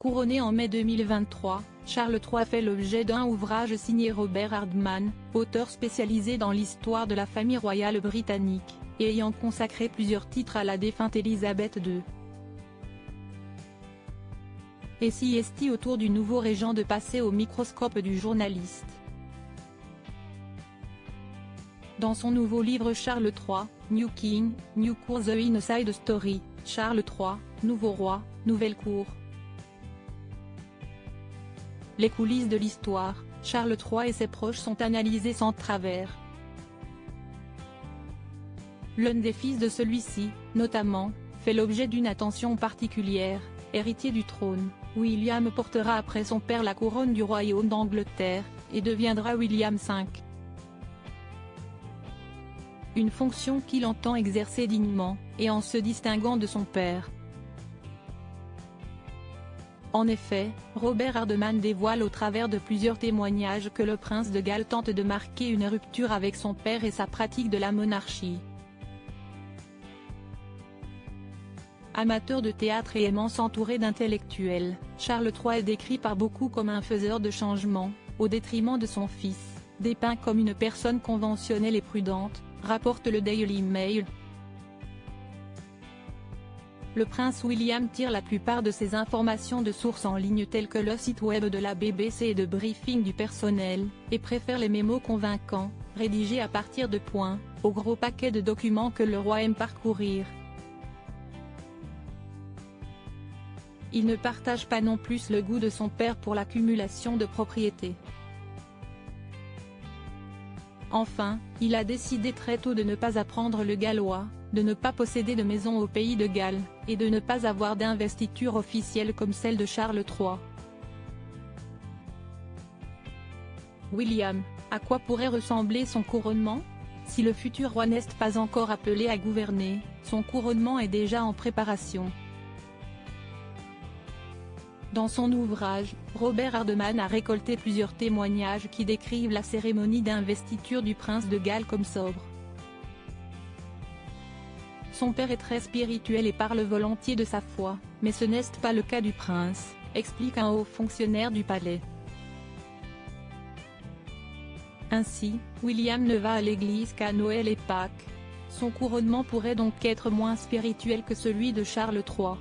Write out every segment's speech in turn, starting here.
Couronné en mai 2023, Charles III fait l'objet d'un ouvrage signé Robert Hardman, auteur spécialisé dans l'histoire de la famille royale britannique, et ayant consacré plusieurs titres à la défunte Élisabeth II. Et si est-il autour du nouveau régent de passer au microscope du journaliste. Dans son nouveau livre Charles III, New King, New Cour The Inside Story, Charles III, nouveau roi, nouvelle cour. Les coulisses de l'histoire, Charles III et ses proches sont analysés sans travers. L'un des fils de celui-ci, notamment, fait l'objet d'une attention particulière, héritier du trône. William portera après son père la couronne du royaume d'Angleterre, et deviendra William V. Une fonction qu'il entend exercer dignement, et en se distinguant de son père. En effet, Robert Hardman dévoile au travers de plusieurs témoignages que le prince de Galles tente de marquer une rupture avec son père et sa pratique de la monarchie. Amateur de théâtre et aimant s'entourer d'intellectuels, Charles III est décrit par beaucoup comme un faiseur de changements, au détriment de son fils, dépeint comme une personne conventionnelle et prudente, rapporte le Daily Mail. Le prince William tire la plupart de ses informations de sources en ligne telles que le site web de la BBC et de briefings du personnel, et préfère les mémos convaincants, rédigés à partir de points, aux gros paquets de documents que le roi aime parcourir. Il ne partage pas non plus le goût de son père pour l'accumulation de propriétés. Enfin, il a décidé très tôt de ne pas apprendre le gallois, de ne pas posséder de maison au pays de Galles, et de ne pas avoir d'investiture officielle comme celle de Charles III. William, à quoi pourrait ressembler son couronnement? Si le futur roi n'est pas encore appelé à gouverner, son couronnement est déjà en préparation. Dans son ouvrage, Robert Hardman a récolté plusieurs témoignages qui décrivent la cérémonie d'investiture du prince de Galles comme sobre. Son père est très spirituel et parle volontiers de sa foi, mais ce n'est pas le cas du prince, explique un haut fonctionnaire du palais. Ainsi, William ne va à l'église qu'à Noël et Pâques. Son couronnement pourrait donc être moins spirituel que celui de Charles III.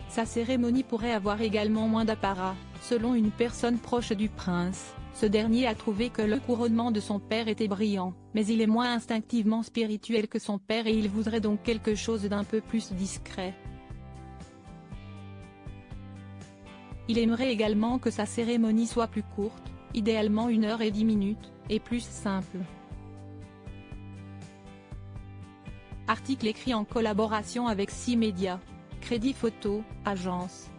Sa cérémonie pourrait avoir également moins d'apparat, selon une personne proche du prince. Ce dernier a trouvé que le couronnement de son père était brillant, mais il est moins instinctivement spirituel que son père et il voudrait donc quelque chose d'un peu plus discret. Il aimerait également que sa cérémonie soit plus courte, idéalement 1 heure et 10 minutes, et plus simple. Article écrit en collaboration avec 6 médias. Crédit photo, agence.